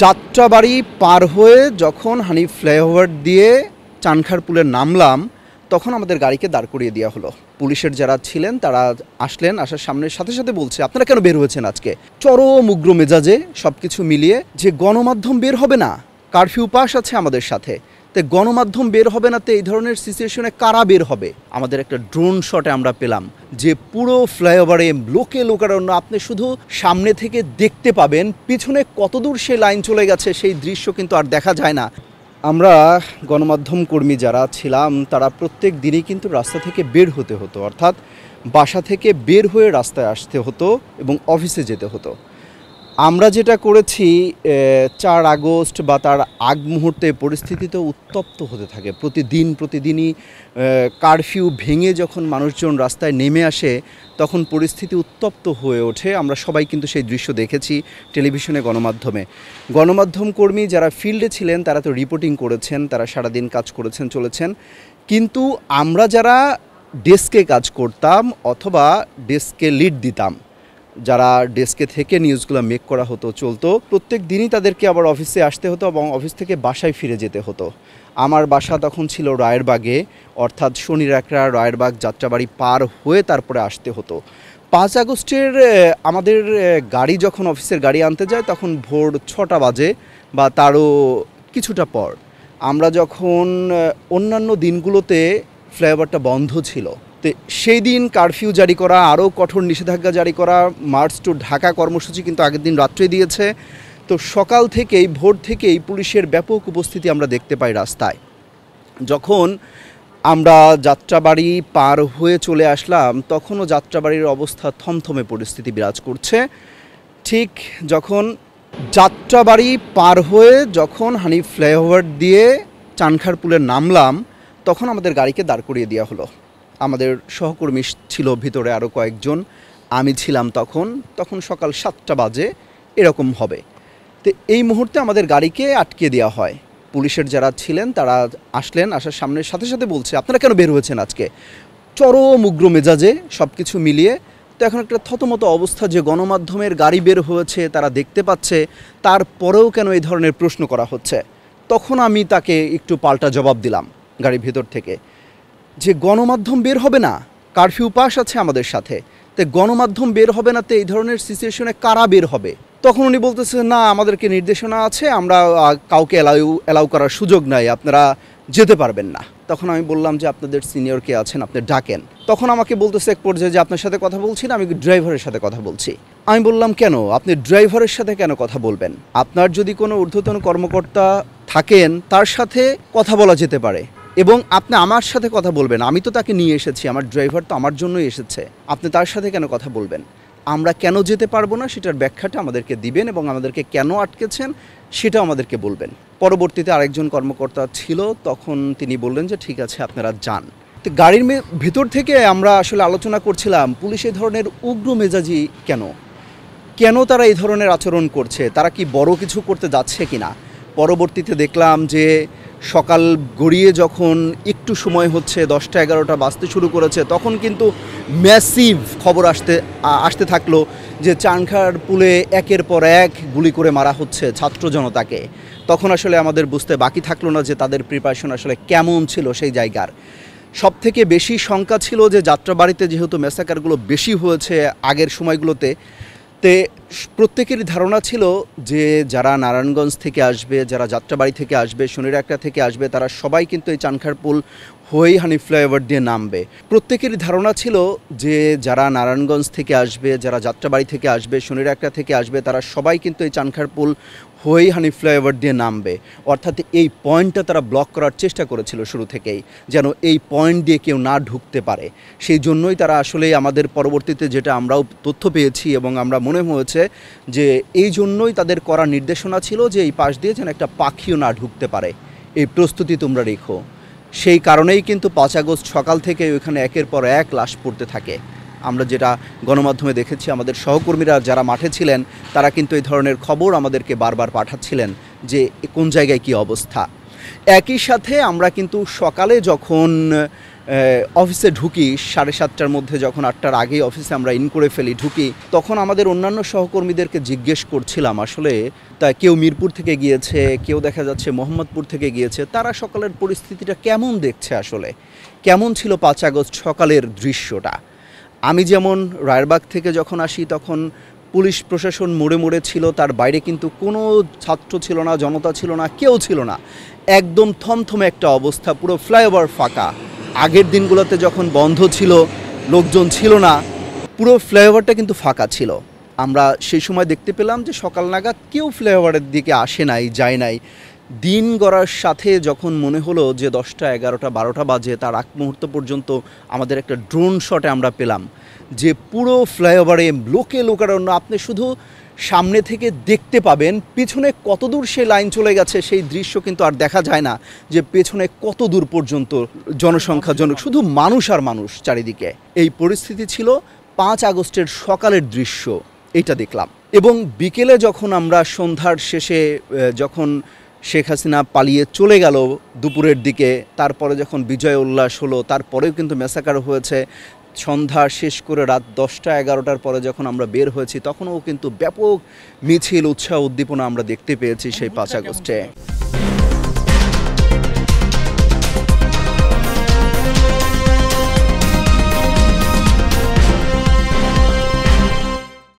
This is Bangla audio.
যাত্রাবাড়ি পার হয়ে যখন হানিফ ফ্লাইওভার দিয়ে চানখারপুলে নামলাম তখন আমাদের গাড়িকে দাঁড় করিয়ে দেওয়া হলো। পুলিশের যারা ছিলেন তারা আসলেন, আসার সামনের সাথে সাথে বলছে, আপনারা কেন বের হয়েছেন আজকে? চরম উগ্র মেজাজে সব কিছু মিলিয়ে যে গণমাধ্যম বের হবে না, কারফিউ পাস আছে আমাদের সাথে, তো গণমাধ্যম বের হবে না, তো এই ধরনের সিচুয়েশনে কারা বের হবে? আমাদের একটা ড্রোন শটে আমরা পেলাম যে পুরো ফ্লাইওভারে লোকে লোকারণ্য, আপনি শুধু সামনে থেকে দেখতে পাবেন, পিছনে কতদূর সেই লাইন চলে গেছে সেই দৃশ্য কিন্তু আর দেখা যায় না। আমরা গণমাধ্যম কর্মী যারা ছিলাম তারা প্রত্যেক দিনই কিন্তু রাস্তা থেকে বের হতে হতো, অর্থাৎ বাসা থেকে বের হয়ে রাস্তায় আসতে হতো এবং অফিসে যেতে হতো। আমরা যেটা করেছি 4 আগস্ট বা তার আগ মুহূর্তে পরিস্থিতি তো উত্তপ্ত হতে থাকে, প্রতিদিনই কারফিউ ভেঙে যখন মানুষজন রাস্তায় নেমে আসে তখন পরিস্থিতি উত্তপ্ত হয়ে ওঠে। আমরা সবাই কিন্তু সেই দৃশ্য দেখেছি টেলিভিশনে, গণমাধ্যম কর্মী যারা ফিল্ডে ছিলেন তারা তো রিপোর্টিং করেছেন, তারা সারাদিন কাজ করেছেন চলেছেন, কিন্তু আমরা যারা ডেস্কে কাজ করতাম অথবা ডেস্কে লিড দিতাম, যারা ডেস্কে থেকে নিউজগুলো মেক করা হতো চলতো, প্রত্যেক দিনই তাদেরকে আবার অফিসে আসতে হতো এবং অফিস থেকে বাসায় ফিরে যেতে হতো। আমার বাসা তখন ছিল রায়েরবাগে, অর্থাৎ শনির একটা রায়েরবাগ যাত্রাবাড়ি পার হয়ে তারপরে আসতে হতো। 5 আগস্টের আমাদের গাড়ি যখন অফিসের গাড়ি আনতে যায় তখন ভোর 6টা বাজে বা তারও কিছুটা পর। আমরা যখন অন্যান্য দিনগুলোতে ফ্লাইওভারটা বন্ধ ছিল, তো সেই দিন কারফিউ জারি করা, আরও কঠোর নিষেধাজ্ঞা জারি করা, মার্চ টু ঢাকা কর্মসূচি কিন্তু আগের দিন রাত্রে দিয়েছে। তো সকাল থেকেই, ভোর থেকেই পুলিশের ব্যাপক উপস্থিতি আমরা দেখতে পাই রাস্তায়। যখন আমরা যাত্রাবাড়ি পার হয়ে চলে আসলাম তখনও যাত্রাবাড়ির অবস্থা থমথমে পরিস্থিতি বিরাজ করছে। ঠিক যখন যাত্রাবাড়ি পার হয়ে যখন হানিফ ফ্লাইওভার দিয়ে চানখারপুলে নামলাম তখন আমাদের গাড়িকে দাঁড় করিয়ে দেওয়া হলো। আমাদের সহকর্মী ছিল ভিতরে আরও কয়েকজন, আমি ছিলাম তখন সকাল 7টা বাজে এরকম হবে। তো এই মুহূর্তে আমাদের গাড়িকে আটকে দেওয়া হয়। পুলিশের যারা ছিলেন তারা আসলেন, আসার সামনের সাথে সাথে বলছে, আপনারা কেন বের হয়েছেন আজকে? চরম উগ্র মেজাজে সব কিছু মিলিয়ে। তো এখন একটা থতমত অবস্থা যে গণমাধ্যমের গাড়ি বের হয়েছে, তারা দেখতে পাচ্ছে, তারপরেও কেন এই ধরনের প্রশ্ন করা হচ্ছে? তখন আমি তাকে একটু পাল্টা জবাব দিলাম গাড়ির ভেতর থেকে যে গণমাধ্যম বের হবে না, কারফিউ পাস আছে আমাদের সাথে, তো গণমাধ্যম বের হবে না, তো এই ধরনের সিচুয়েশনে কারা বের হবে? তখন উনি বলতেছে, না আমাদেরকে নির্দেশনা আছে, আমরা কাউকে অ্যালাউ করার সুযোগ নাই, আপনারা যেতে পারবেন না। তখন আমি বললাম যে আপনাদের সিনিয়র কে আছেন, আপনি ডাকেন। তখন আমাকে বলতেছে এক পর্যায়ে যে আপনার সাথে কথা বলছি না, আমি ড্রাইভারের সাথে কথা বলছি। আমি বললাম কেন, আপনি ড্রাইভারের সাথে কেন কথা বলবেন? আপনার যদি কোনো ঊর্ধ্বতন কর্মকর্তা থাকেন তার সাথে কথা বলা যেতে পারে, এবং আপনি আমার সাথে কথা বলবেন, আমি তো তাকে নিয়ে এসেছি, আমার ড্রাইভার তো আমার জন্যই এসেছে, আপনি তার সাথে কেন কথা বলবেন? আমরা কেন যেতে পারবো না সেটার ব্যাখ্যাটা আমাদেরকে দিবেন এবং আমাদেরকে কেন আটকেছেন সেটা আমাদেরকে বলবেন। পরবর্তীতে আরেকজন কর্মকর্তা ছিল, তখন তিনি বললেন যে ঠিক আছে আপনারা যান। তো গাড়ির ভেতর থেকে আমরা আসলে আলোচনা করছিলাম পুলিশ এই ধরনের উগ্র মেজাজি কেন তারা এই ধরনের আচরণ করছে, তারা কি বড় কিছু করতে যাচ্ছে কিনা। পরবর্তীতে দেখলাম যে সকাল গড়িয়ে যখন একটু সময় হচ্ছে, 10টা 11টা বাজতে শুরু করেছে, তখন কিন্তু ম্যাসিভ খবর আসতে থাকলো যে চানখারপুলে একের পর এক গুলি করে মারা হচ্ছে ছাত্র জনতাকে। তখন আসলে আমাদের বুঝতে বাকি থাকলো না যে তাদের প্রিপারেশন আসলে কেমন ছিল সেই জায়গার। সবথেকে বেশি শঙ্কা ছিল যে যাত্রাবাড়িতে যেহেতু ম্যাসাকারগুলো বেশি হয়েছে আগের সময়গুলোতে, তে প্রত্যেকেরই ধারণা ছিল যে যারা নারায়ণগঞ্জ থেকে আসবে, যারা যাত্রাবাড়ি থেকে আসবে, শনির একটা থেকে আসবে, তারা সবাই কিন্তু এই চানখারপুল হয়েই হানিফ ফ্লাইওভার দিয়ে নামবে। প্রত্যেকেরই ধারণা ছিল যে যারা নারায়ণগঞ্জ থেকে আসবে, যারা যাত্রাবাড়ি থেকে আসবে, শনির একটা থেকে আসবে, তারা সবাই কিন্তু এই চানখারপুল হয়েই হানিফ ফ্লাইওভার দিয়ে নামবে। অর্থাৎ এই পয়েন্টটা তারা ব্লক করার চেষ্টা করেছিল শুরু থেকেই, যেন এই পয়েন্ট দিয়ে কেউ না ঢুকতে পারে। সেই জন্যই তারা আসলে আমাদের পরবর্তীতে যেটা আমরাও তথ্য পেয়েছি এবং আমরা মনে হয়েছে যে এই জন্যই তাদের করা নির্দেশনা ছিল যে এই পাশ দিয়ে যেন একটা পাখিও না ঢুকতে পারে, এই প্রস্তুতি তোমরা রেখো। সেই কারণেই কিন্তু 5 আগস্ট সকাল থেকে ওইখানে একের পর এক লাশ পড়তে থাকে। আমরা যেটা গণমাধ্যমে দেখেছি, আমাদের সহকর্মীরা যারা মাঠে ছিলেন তারা কিন্তু এই ধরনের খবর আমাদেরকে বারবার পাঠাচ্ছিলেন যে কোন জায়গায় কী অবস্থা। একই সাথে আমরা কিন্তু সকালে যখন অফিসে ঢুকি 7:30টার মধ্যে, যখন 8টার আগেই অফিসে আমরা ইন করে ফেলি ঢুকি, তখন আমাদের অন্যান্য সহকর্মীদেরকে জিজ্ঞেস করছিলাম আসলে তা কেউ মিরপুর থেকে গিয়েছে, কেউ দেখা যাচ্ছে মোহাম্মদপুর থেকে গিয়েছে, তারা সকালের পরিস্থিতিটা কেমন দেখছে, আসলে কেমন ছিল 5 আগস্ট সকালের দৃশ্যটা। আমি যেমন রায়েরবাগ থেকে যখন আসি তখন পুলিশ প্রশাসন মোড়ে মোড়ে ছিল, তার বাইরে কিন্তু কোনো ছাত্র ছিল না, জনতা ছিল না, কেউ ছিল না, একদম থমথমে একটা অবস্থা, পুরো ফ্লাইওভার ফাঁকা। আগের দিনগুলোতে যখন বন্ধ ছিল, লোকজন ছিল না, পুরো ফ্লাইওভারটা কিন্তু ফাঁকা ছিল। আমরা সেই সময় দেখতে পেলাম যে সকাল নাগাদ কেউ ফ্লাইওভারের দিকে আসে নাই, যায় নাই। দিন গড়ার সাথে যখন মনে হলো যে 10টা 11টা 12টা বাজে, তার আগ মুহূর্ত পর্যন্ত আমাদের একটা ড্রোন শটে আমরা পেলাম যে পুরো ফ্লাইওভারে লোকে লোকারণ্য। আপনি শুধু সামনে থেকে দেখতে পাবেন, পিছনে কত দূর সেই লাইন চলে গেছে সেই দৃশ্য কিন্তু আর দেখা যায় না, যে পেছনে কত দূর পর্যন্ত জনসংখ্যাজনক, শুধু মানুষ আর মানুষ চারিদিকে। এই পরিস্থিতি ছিল 5 আগস্টের সকালের দৃশ্য, এটা দেখলাম। এবং বিকেলে যখন আমরা সন্ধ্যার শেষে যখন শেখ হাসিনা পালিয়ে চলে গেল দুপুরের দিকে, তারপরে যখন বিজয় উল্লাস হলো, তারপরেও কিন্তু ম্যাসাকার হয়েছে। সন্ধ্যা শেষ করে রাত 10টা 11টার পরে যখন আমরা বের হয়েছি, তখনও কিন্তু ব্যাপক মিছিল, উৎসাহ, উদ্দীপনা আমরা দেখতে পেয়েছি সেই 5 আগস্টে।